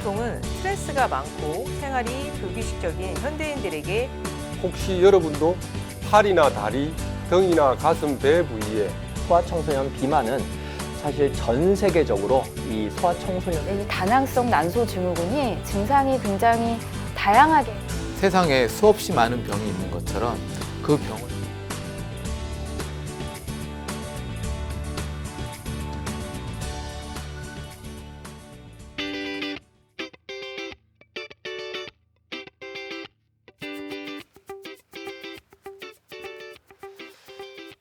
소아청소는 스트레스가 많고 생활이 불규칙적인 현대인들에게 혹시 여러분도 팔이나 다리, 등이나 가슴, 배 부위에 소아청소년 비만은 사실 전 세계적으로 이 소아청소년 이 다낭성 난소 증후군이 증상이 굉장히 다양하게 세상에 수없이 많은 병이 있는 것처럼 그 병을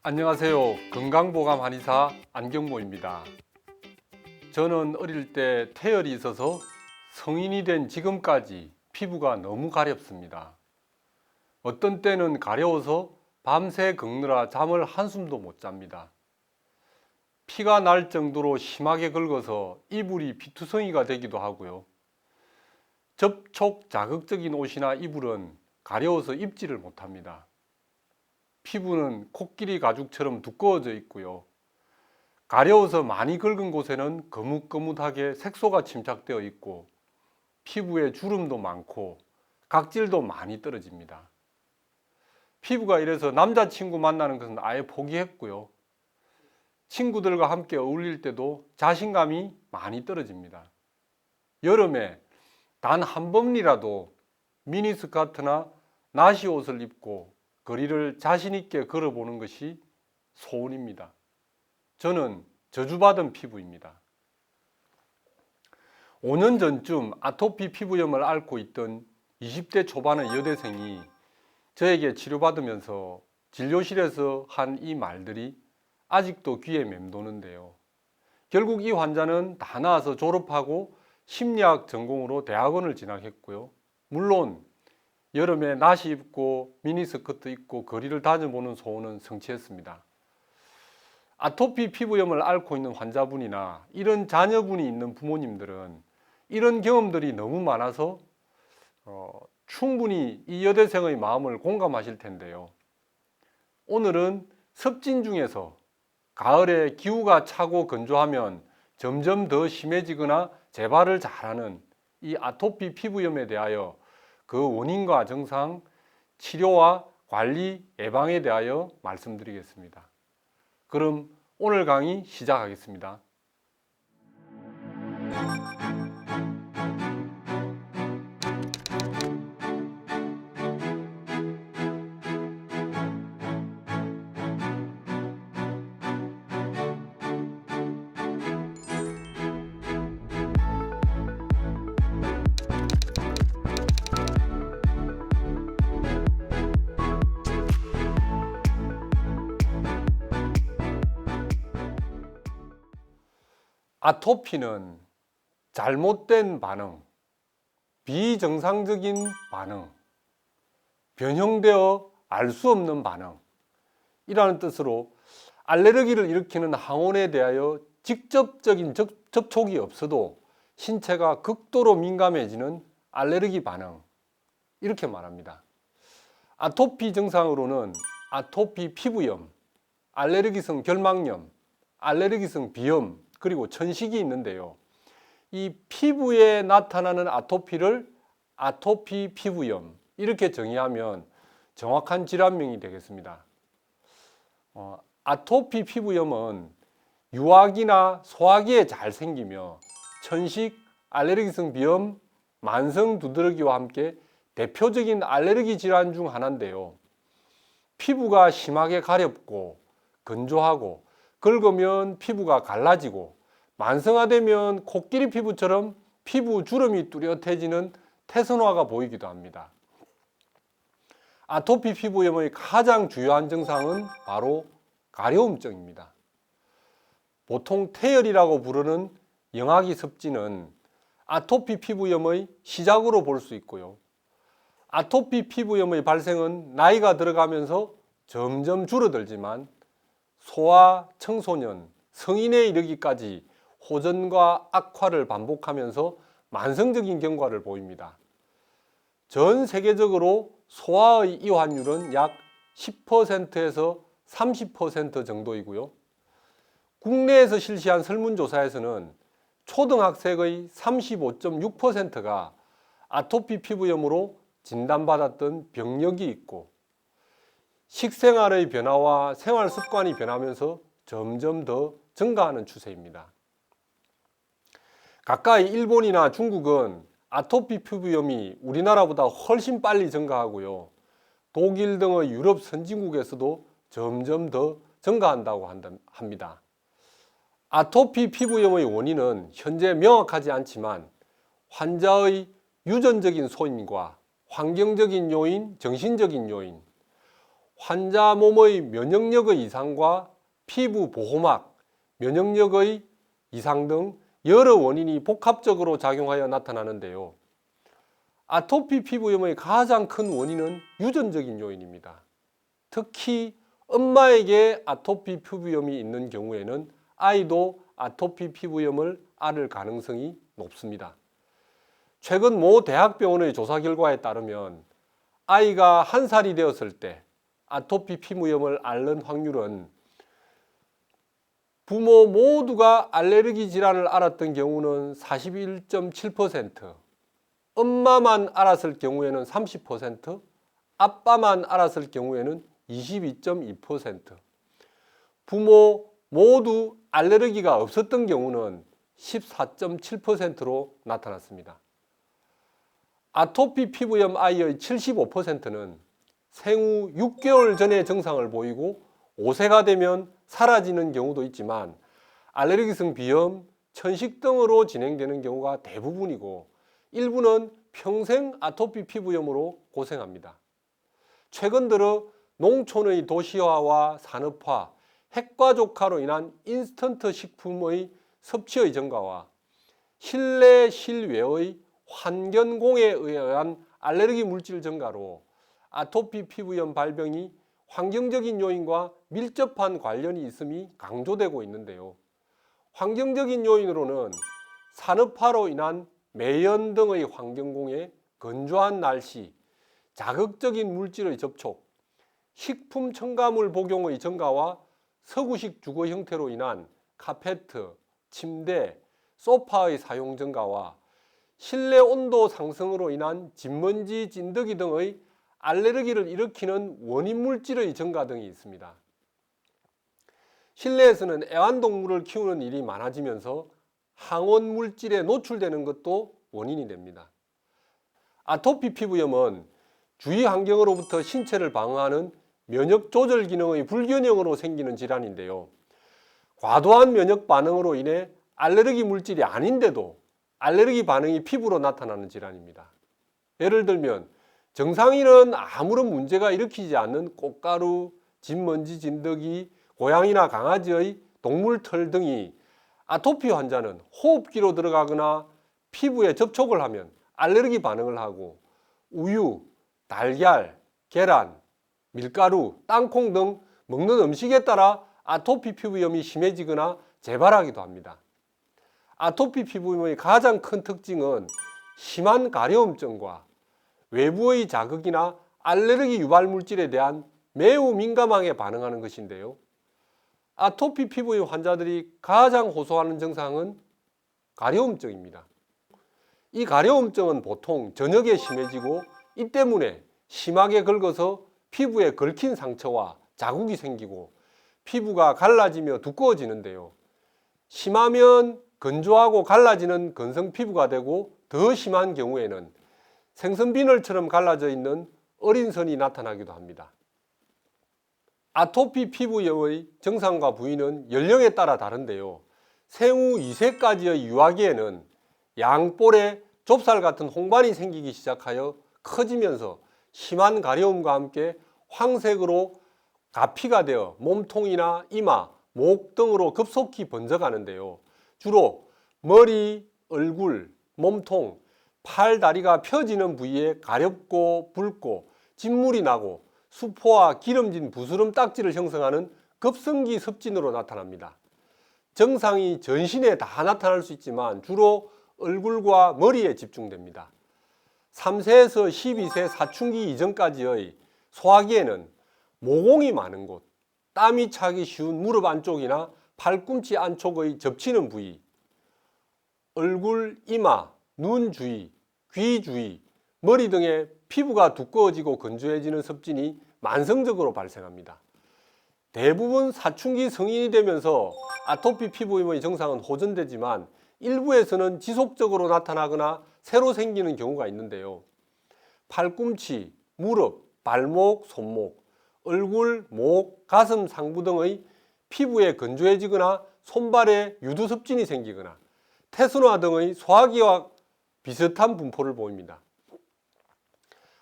안녕하세요. 건강보감 한의사 안경모입니다. 저는 어릴 때 태열이 있어서 성인이 된 지금까지 피부가 너무 가렵습니다. 어떤 때는 가려워서 밤새 긁느라 잠을 한숨도 못 잡니다. 피가 날 정도로 심하게 긁어서 이불이 피투성이가 되기도 하고요. 접촉 자극적인 옷이나 이불은 가려워서 입지를 못합니다. 피부는 코끼리 가죽처럼 두꺼워져 있고요. 가려워서 많이 긁은 곳에는 거뭇거뭇하게 색소가 침착되어 있고 피부에 주름도 많고 각질도 많이 떨어집니다. 피부가 이래서 남자친구 만나는 것은 아예 포기했고요. 친구들과 함께 어울릴 때도 자신감이 많이 떨어집니다. 여름에 단 한 번이라도 미니스커트나 나시 옷을 입고 거리를 자신 있게 걸어보는 것이 소원입니다. 저는 저주받은 피부입니다. 5년 전쯤 아토피 피부염을 앓고 있던 20대 초반의 여대생이 저에게 치료받으면서 진료실에서 한 이 말들이 아직도 귀에 맴도는데요. 결국 이 환자는 다 나아서 졸업하고 심리학 전공으로 대학원을 진학했고요. 물론 여름에 나시 입고 미니스커트 입고 거리를 다녀보는 소원은 성취했습니다. 아토피 피부염을 앓고 있는 환자분이나 이런 자녀분이 있는 부모님들은 이런 경험들이 너무 많아서 충분히 이 여대생의 마음을 공감하실 텐데요. 오늘은 습진 중에서 가을에 기후가 차고 건조하면 점점 더 심해지거나 재발을 잘하는 이 아토피 피부염에 대하여 그 원인과 증상, 치료와 관리, 예방에 대하여 말씀드리겠습니다. 그럼 오늘 강의 시작하겠습니다. 아토피는 잘못된 반응, 비정상적인 반응, 변형되어 알 수 없는 반응 이라는 뜻으로 알레르기를 일으키는 항원에 대하여 직접적인 접촉이 없어도 신체가 극도로 민감해지는 알레르기 반응 이렇게 말합니다. 아토피 증상으로는 아토피 피부염, 알레르기성 결막염, 알레르기성 비염 그리고 천식이 있는데요. 이 피부에 나타나는 아토피를 아토피 피부염 이렇게 정의하면 정확한 질환명이 되겠습니다. 아토피 피부염은 유아기나 소아기에 잘 생기며 천식, 알레르기성 비염, 만성 두드러기와 함께 대표적인 알레르기 질환 중 하나인데요. 피부가 심하게 가렵고 건조하고 긁으면 피부가 갈라지고 만성화되면 코끼리 피부처럼 피부 주름이 뚜렷해지는 태선화가 보이기도 합니다. 아토피 피부염의 가장 주요한 증상은 바로 가려움증입니다. 보통 태열이라고 부르는 영아기 습진은 아토피 피부염의 시작으로 볼 수 있고요. 아토피 피부염의 발생은 나이가 들어가면서 점점 줄어들지만 소아, 청소년, 성인에 이르기까지 호전과 악화를 반복하면서 만성적인 경과를 보입니다. 전 세계적으로 소아의 이환율은 약 10%에서 30% 정도이고요. 국내에서 실시한 설문조사에서는 초등학생의 35.6%가 아토피 피부염으로 진단받았던 병력이 있고 식생활의 변화와 생활 습관이 변하면서 점점 더 증가하는 추세입니다. 가까이 일본이나 중국은 아토피 피부염이 우리나라보다 훨씬 빨리 증가하고요. 독일 등의 유럽 선진국에서도 점점 더 증가한다고 합니다. 아토피 피부염의 원인은 현재 명확하지 않지만 환자의 유전적인 소인과 환경적인 요인, 정신적인 요인, 환자 몸의 면역력의 이상과 피부 보호막, 면역력의 이상 등 여러 원인이 복합적으로 작용하여 나타나는데요. 아토피 피부염의 가장 큰 원인은 유전적인 요인입니다. 특히 엄마에게 아토피 피부염이 있는 경우에는 아이도 아토피 피부염을 앓을 가능성이 높습니다. 최근 모 대학병원의 조사 결과에 따르면 아이가 1살이 되었을 때 아토피 피부염을 앓는 확률은 부모 모두가 알레르기 질환을 앓았던 경우는 41.7%, 엄마만 앓았을 경우에는 30%, 아빠만 앓았을 경우에는 22.2%, 부모 모두 알레르기가 없었던 경우는 14.7%로 나타났습니다. 아토피 피부염 아이의 75%는 생후 6개월 전에 증상을 보이고 5세가 되면 사라지는 경우도 있지만 알레르기성 비염, 천식 등으로 진행되는 경우가 대부분이고 일부는 평생 아토피 피부염으로 고생합니다. 최근 들어 농촌의 도시화와 산업화, 핵과족화로 인한 인스턴트 식품의 섭취의 증가와 실내 실외의 환경공해에 의한 알레르기 물질 증가로 아토피 피부염 발병이 환경적인 요인과 밀접한 관련이 있음이 강조되고 있는데요. 환경적인 요인으로는 산업화로 인한 매연 등의 환경공해, 건조한 날씨, 자극적인 물질의 접촉, 식품 첨가물 복용의 증가와 서구식 주거 형태로 인한 카페트, 침대, 소파의 사용 증가와 실내 온도 상승으로 인한 진먼지, 찐득이 등의 알레르기를 일으키는 원인 물질의 증가 등이 있습니다. 실내에서는 애완동물을 키우는 일이 많아지면서 항원 물질에 노출되는 것도 원인이 됩니다. 아토피 피부염은 주위 환경으로부터 신체를 방어하는 면역 조절 기능의 불균형으로 생기는 질환인데요. 과도한 면역 반응으로 인해 알레르기 물질이 아닌데도 알레르기 반응이 피부로 나타나는 질환입니다. 예를 들면 정상인은 아무런 문제가 일으키지 않는 꽃가루, 진먼지, 진드기, 고양이나 강아지의 동물 털 등이 아토피 환자는 호흡기로 들어가거나 피부에 접촉을 하면 알레르기 반응을 하고 우유, 달걀, 계란, 밀가루, 땅콩 등 먹는 음식에 따라 아토피 피부염이 심해지거나 재발하기도 합니다. 아토피 피부염의 가장 큰 특징은 심한 가려움증과 외부의 자극이나 알레르기 유발 물질에 대한 매우 민감하게 반응하는 것인데요. 아토피 피부염 환자들이 가장 호소하는 증상은 가려움증입니다. 이 가려움증은 보통 저녁에 심해지고 이 때문에 심하게 긁어서 피부에 걸킨 상처와 자국이 생기고 피부가 갈라지며 두꺼워지는데요. 심하면 건조하고 갈라지는 건성 피부가 되고 더 심한 경우에는 생선비늘처럼 갈라져 있는 어린 선이 나타나기도 합니다. 아토피 피부염의 증상과 부위는 연령에 따라 다른데요. 생후 2세까지의 유아기에는 양볼에 좁쌀 같은 홍반이 생기기 시작하여 커지면서 심한 가려움과 함께 황색으로 가피가 되어 몸통이나 이마, 목 등으로 급속히 번져가는데요. 주로 머리, 얼굴, 몸통, 팔, 다리가 펴지는 부위에 가렵고 붉고 진물이 나고 수포와 기름진 부스럼 딱지를 형성하는 급성기 습진으로 나타납니다. 증상이 전신에 다 나타날 수 있지만 주로 얼굴과 머리에 집중됩니다. 3세에서 12세 사춘기 이전까지의 소아기에는 모공이 많은 곳, 땀이 차기 쉬운 무릎 안쪽이나 팔꿈치 안쪽의 접치는 부위, 얼굴, 이마, 눈 주위, 귀 주위, 머리 등의 피부가 두꺼워지고 건조해지는 습진이 만성적으로 발생합니다. 대부분 사춘기 성인이 되면서 아토피 피부염의 증상은 호전되지만 일부에서는 지속적으로 나타나거나 새로 생기는 경우가 있는데요. 팔꿈치, 무릎, 발목, 손목, 얼굴, 목, 가슴 상부 등의 피부에 건조해지거나 손발에 유두습진이 생기거나 태순화 등의 소화기와 비슷한 분포를 보입니다.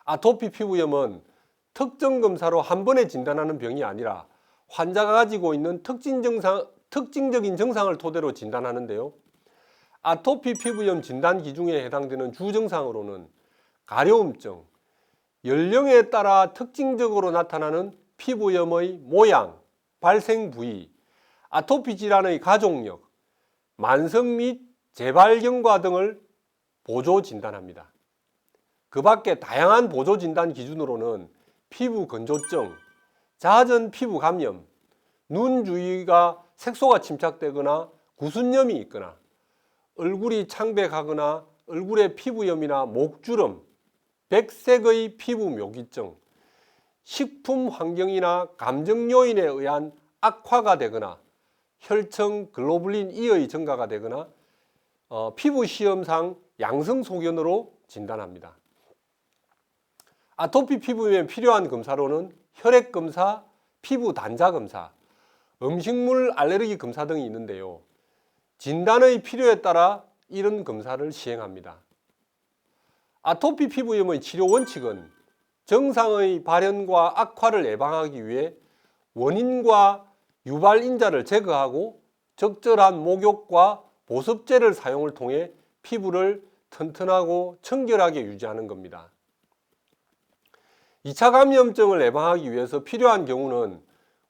아토피 피부염은 특정 검사로 한 번에 진단하는 병이 아니라 환자가 가지고 있는 특징적인 증상을 토대로 진단하는데요. 아토피 피부염 진단 기준에 해당되는 주증상으로는 가려움증, 연령에 따라 특징적으로 나타나는 피부염의 모양, 발생 부위, 아토피 질환의 가족력, 만성 및 재발경과 등을 보조 진단합니다. 그 밖에 다양한 보조 진단 기준으로는 피부 건조증, 잦은 피부 감염, 눈 주위가 색소가 침착되거나 구순염이 있거나 얼굴이 창백하거나 얼굴에 피부염이나 목주름, 백색의 피부 묘기증, 식품 환경이나 감정 요인에 의한 악화가 되거나 혈청 글로불린 E의 증가가 되거나 피부 시험상 양성 소견으로 진단합니다. 아토피 피부염에 필요한 검사로는 혈액 검사, 피부 단자 검사, 음식물 알레르기 검사 등이 있는데요. 진단의 필요에 따라 이런 검사를 시행합니다. 아토피 피부염의 치료 원칙은 정상의 발현과 악화를 예방하기 위해 원인과 유발 인자를 제거하고 적절한 목욕과 보습제를 사용을 통해 피부를 튼튼하고 청결하게 유지하는 겁니다. 2차 감염증을 예방하기 위해서 필요한 경우는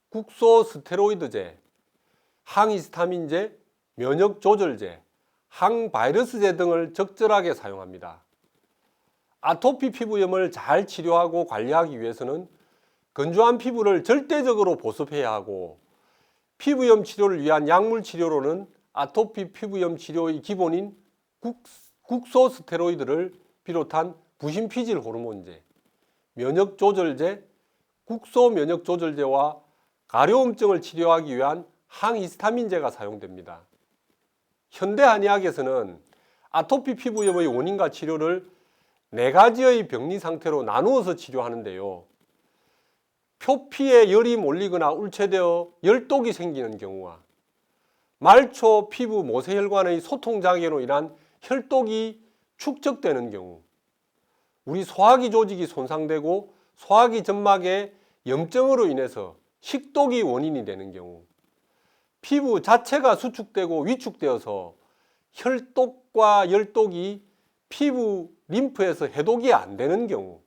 국소스테로이드제, 항히스타민제, 면역조절제, 항바이러스제 등을 적절하게 사용합니다. 아토피 피부염을 잘 치료하고 관리하기 위해서는 건조한 피부를 절대적으로 보습해야 하고 피부염 치료를 위한 약물 치료로는 아토피 피부염 치료의 기본인 국소스테로이드를 비롯한 부신피질 호르몬제, 면역조절제, 국소면역조절제와 가려움증을 치료하기 위한 항히스타민제가 사용됩니다. 현대 한의학에서는 아토피 피부염의 원인과 치료를 4가지의 병리 상태로 나누어서 치료하는데요. 표피에 열이 몰리거나 울체되어 열독이 생기는 경우와 말초 피부 모세혈관의 소통장애로 인한 혈독이 축적되는 경우, 우리 소화기 조직이 손상되고 소화기 점막에 염증으로 인해서 식독이 원인이 되는 경우, 피부 자체가 수축되고 위축되어서 혈독과 열독이 피부 림프에서 해독이 안 되는 경우,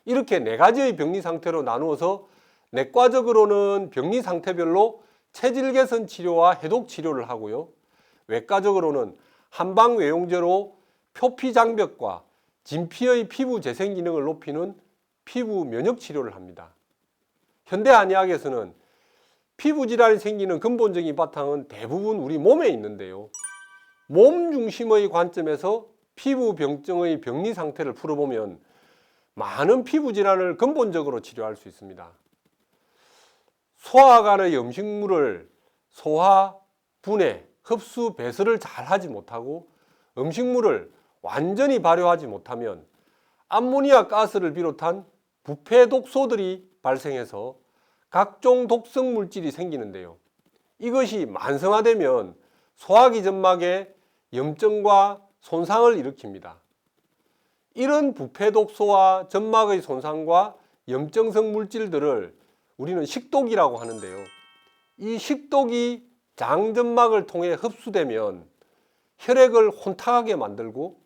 이렇게 4가지의 병리 상태로 나누어서 내과적으로는 병리 상태별로 체질 개선 치료와 해독 치료를 하고요. 외과적으로는 한방 외용제로 표피 장벽과 진피의 피부 재생 기능을 높이는 피부 면역 치료를 합니다. 현대 한의학에서는 피부 질환이 생기는 근본적인 바탕은 대부분 우리 몸에 있는데요. 몸 중심의 관점에서 피부 병증의 병리 상태를 풀어보면 많은 피부 질환을 근본적으로 치료할 수 있습니다. 소화관의 음식물을 소화, 분해, 흡수, 배설을 잘 하지 못하고 음식물을 완전히 발효하지 못하면 암모니아 가스를 비롯한 부패 독소들이 발생해서 각종 독성 물질이 생기는데요. 이것이 만성화되면 소화기 점막에 염증과 손상을 일으킵니다. 이런 부패 독소와 점막의 손상과 염증성 물질들을 우리는 식독이라고 하는데요. 이 식독이 장점막을 통해 흡수되면 혈액을 혼탁하게 만들고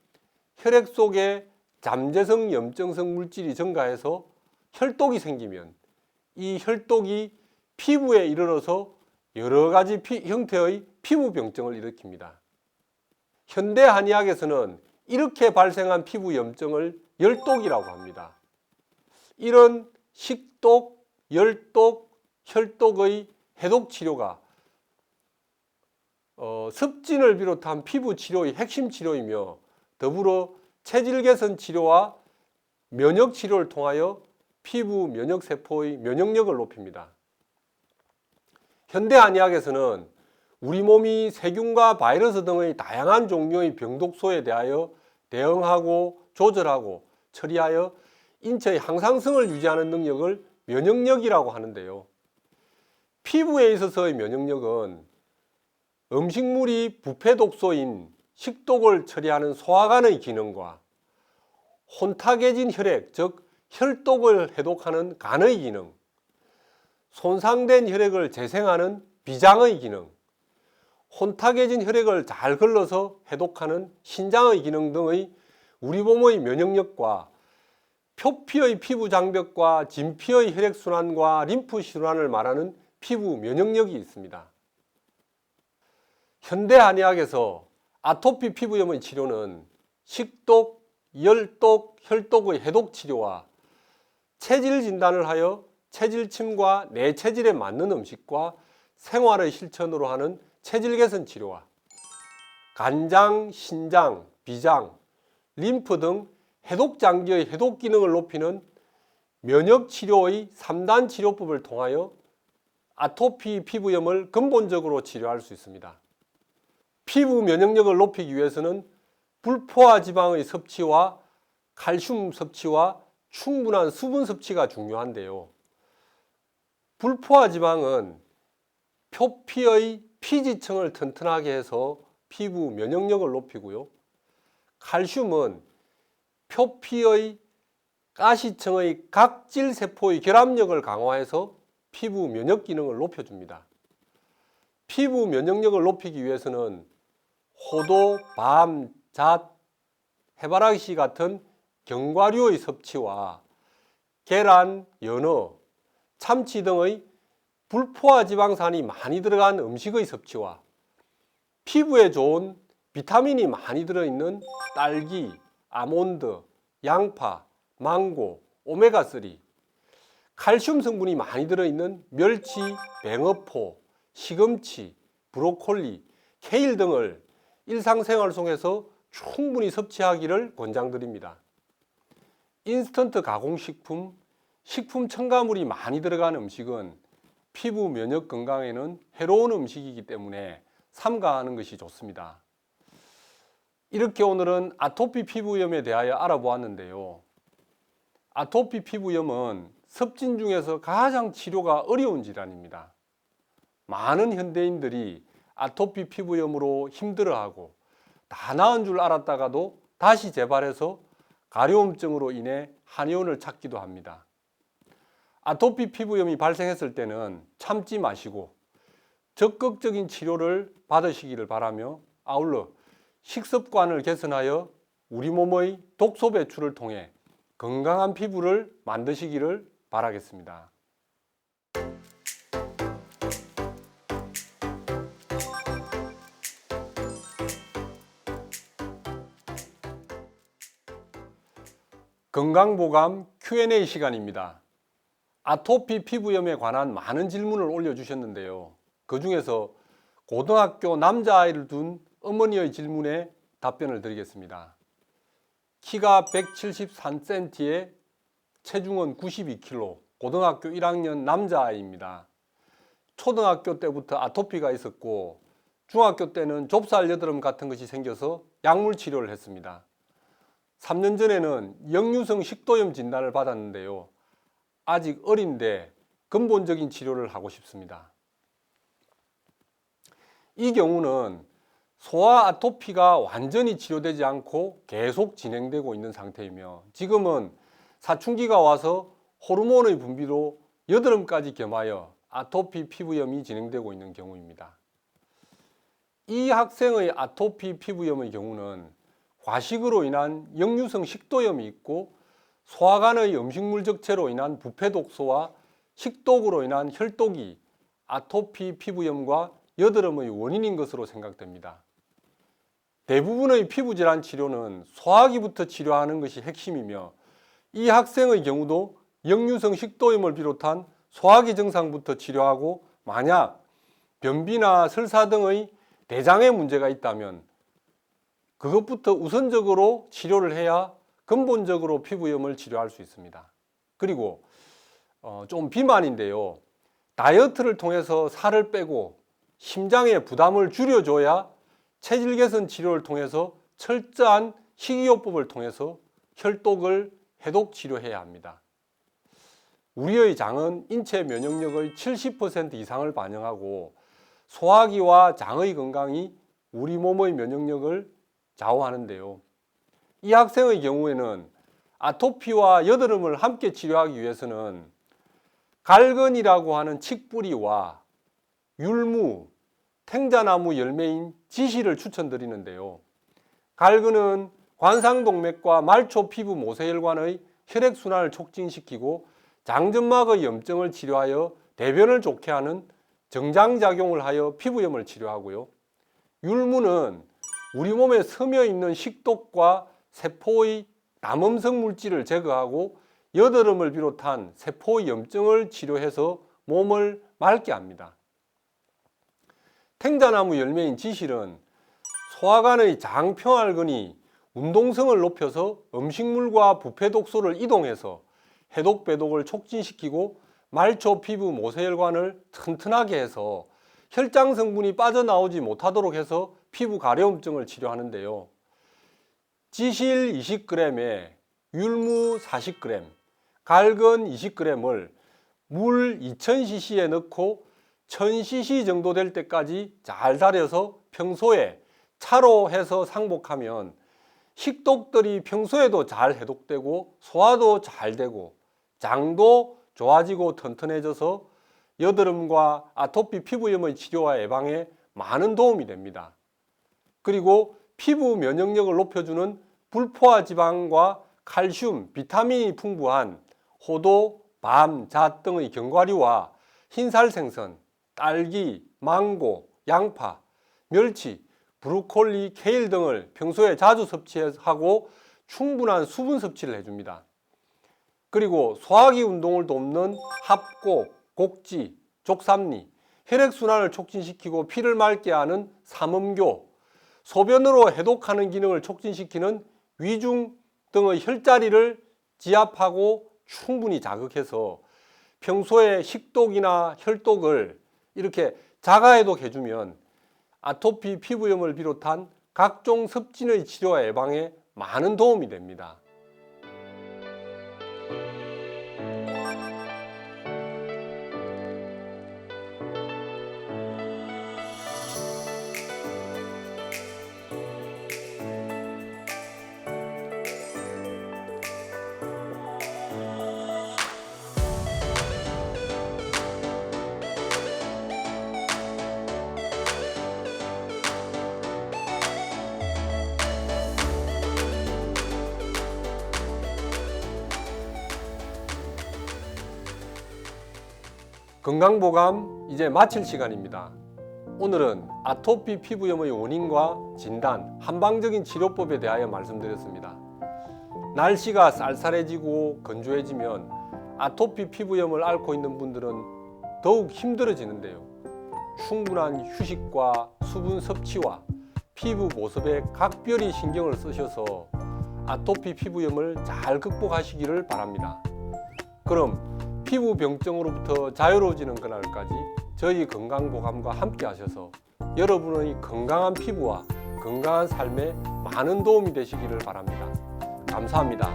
혈액 속에 잠재성 염증성 물질이 증가해서 혈독이 생기면 이 혈독이 피부에 이르러서 여러 가지 형태의 피부병증을 일으킵니다. 현대 한의학에서는 이렇게 발생한 피부 염증을 열독이라고 합니다. 이런 식독, 열독, 혈독의 해독 치료가 습진을 비롯한 피부 치료의 핵심 치료이며 더불어 체질 개선 치료와 면역 치료를 통하여 피부 면역 세포의 면역력을 높입니다. 현대 한의학에서는 우리 몸이 세균과 바이러스 등의 다양한 종류의 병독소에 대하여 대응하고 조절하고 처리하여 인체의 항상성을 유지하는 능력을 면역력이라고 하는데요. 피부에 있어서의 면역력은 음식물이 부패 독소인 식독을 처리하는 소화관의 기능과 혼탁해진 혈액, 즉 혈독을 해독하는 간의 기능, 손상된 혈액을 재생하는 비장의 기능, 혼탁해진 혈액을 잘 걸러서 해독하는 신장의 기능 등의 우리 몸의 면역력과 표피의 피부 장벽과 진피의 혈액순환과 림프순환을 말하는 피부 면역력이 있습니다. 현대 한의학에서 아토피 피부염의 치료는 식독, 열독, 혈독의 해독 치료와 체질 진단을 하여 체질침과 내 체질에 맞는 음식과 생활의 실천으로 하는 체질 개선 치료와 간장, 신장, 비장, 림프 등 해독 장기의 해독 기능을 높이는 면역 치료의 3단 치료법을 통하여 아토피 피부염을 근본적으로 치료할 수 있습니다. 피부 면역력을 높이기 위해서는 불포화 지방의 섭취와 칼슘 섭취와 충분한 수분 섭취가 중요한데요. 불포화 지방은 표피의 피지층을 튼튼하게 해서 피부 면역력을 높이고요. 칼슘은 표피의 가시층의 각질 세포의 결합력을 강화해서 피부 면역 기능을 높여줍니다. 피부 면역력을 높이기 위해서는 호도, 밤, 잣, 해바라기 같은 견과류의 섭취와 계란, 연어, 참치 등의 불포화 지방산이 많이 들어간 음식의 섭취와 피부에 좋은 비타민이 많이 들어있는 딸기, 아몬드, 양파, 망고, 오메가3, 칼슘 성분이 많이 들어있는 멸치, 뱅어포, 시금치, 브로콜리, 케일 등을 일상생활 속에서 충분히 섭취하기를 권장드립니다. 인스턴트 가공식품, 식품 첨가물이 많이 들어간 음식은 피부 면역 건강에는 해로운 음식이기 때문에 삼가하는 것이 좋습니다. 이렇게 오늘은 아토피 피부염에 대하여 알아보았는데요. 아토피 피부염은 습진 중에서 가장 치료가 어려운 질환입니다. 많은 현대인들이 아토피 피부염으로 힘들어하고 다 나은 줄 알았다가도 다시 재발해서 가려움증으로 인해 한의원을 찾기도 합니다. 아토피 피부염이 발생했을 때는 참지 마시고 적극적인 치료를 받으시기를 바라며 아울러 식습관을 개선하여 우리 몸의 독소 배출을 통해 건강한 피부를 만드시기를 바라겠습니다. 건강보감 Q&A 시간입니다. 아토피 피부염에 관한 많은 질문을 올려주셨는데요. 그 중에서 고등학교 남자아이를 둔 어머니의 질문에 답변을 드리겠습니다. 키가 173cm에 체중은 92kg, 고등학교 1학년 남자아이입니다. 초등학교 때부터 아토피가 있었고 중학교 때는 좁쌀 여드름 같은 것이 생겨서 약물 치료를 했습니다. 3년 전에는 역류성 식도염 진단을 받았는데요. 아직 어린데 근본적인 치료를 하고 싶습니다. 이 경우는 소아 아토피가 완전히 치료되지 않고 계속 진행되고 있는 상태이며 지금은 사춘기가 와서 호르몬의 분비로 여드름까지 겸하여 아토피 피부염이 진행되고 있는 경우입니다. 이 학생의 아토피 피부염의 경우는 과식으로 인한 역류성 식도염이 있고 소화관의 음식물 적체로 인한 부패 독소와 식독으로 인한 혈독이 아토피 피부염과 여드름의 원인인 것으로 생각됩니다. 대부분의 피부질환 치료는 소화기부터 치료하는 것이 핵심이며 이 학생의 경우도 역류성 식도염을 비롯한 소화기 증상부터 치료하고 만약 변비나 설사 등의 대장에 문제가 있다면 그것부터 우선적으로 치료를 해야 근본적으로 피부염을 치료할 수 있습니다. 그리고 좀 비만인데요. 다이어트를 통해서 살을 빼고 심장의 부담을 줄여줘야 체질 개선 치료를 통해서 철저한 식이요법을 통해서 혈독을 해독 치료해야 합니다. 우리의 장은 인체 면역력의 70% 이상을 반영하고 소화기와 장의 건강이 우리 몸의 면역력을 좌우하는데요. 이 학생의 경우에는 아토피와 여드름을 함께 치료하기 위해서는 갈근이라고 하는 칡뿌리와 율무, 탱자나무 열매인 지시를 추천드리는데요. 갈근은 관상동맥과 말초 피부 모세혈관의 혈액순환을 촉진시키고 장점막의 염증을 치료하여 대변을 좋게 하는 정장작용을 하여 피부염을 치료하고요. 율무는 우리 몸에 스며 있는 식독과 세포의 남음성 물질을 제거하고 여드름을 비롯한 세포의 염증을 치료해서 몸을 맑게 합니다. 탱자나무 열매인 지실은 소화관의 장평활근이 운동성을 높여서 음식물과 부패 독소를 이동해서 해독 배독을 촉진시키고 말초 피부 모세혈관을 튼튼하게 해서 혈장 성분이 빠져나오지 못하도록 해서 피부 가려움증을 치료하는데요. 지실 20g에 율무 40g, 갈근 20g을 물 2000cc에 넣고 1000cc 정도 될 때까지 잘 달여서 평소에 차로 해서 상복하면 식독들이 평소에도 잘 해독되고 소화도 잘 되고 장도 좋아지고 튼튼해져서 여드름과 아토피 피부염의 치료와 예방에 많은 도움이 됩니다. 그리고 피부 면역력을 높여주는 불포화 지방과 칼슘, 비타민이 풍부한 호도, 밤, 잣 등의 견과류와 흰살 생선, 딸기, 망고, 양파, 멸치, 브로콜리, 케일 등을 평소에 자주 섭취하고 충분한 수분 섭취를 해줍니다. 그리고 소화기 운동을 돕는 합곡, 곡지, 족삼리, 혈액순환을 촉진시키고 피를 맑게 하는 삼음교, 소변으로 해독하는 기능을 촉진시키는 위중 등의 혈자리를 지압하고 충분히 자극해서 평소에 식독이나 혈독을 이렇게 자가해독해주면 아토피 피부염을 비롯한 각종 습진의 치료와 예방에 많은 도움이 됩니다. 건강보감 이제 마칠 시간입니다. 오늘은 아토피 피부염의 원인과 진단, 한방적인 치료법에 대하여 말씀드렸습니다. 날씨가 쌀쌀해지고 건조해지면 아토피 피부염을 앓고 있는 분들은 더욱 힘들어지는데요. 충분한 휴식과 수분 섭취와 피부 보습에 각별히 신경을 쓰셔서 아토피 피부염을 잘 극복하시기를 바랍니다. 그럼 피부 병증으로부터 자유로워지는 그날까지 저희 건강보감과 함께 하셔서 여러분의 건강한 피부와 건강한 삶에 많은 도움이 되시기를 바랍니다. 감사합니다.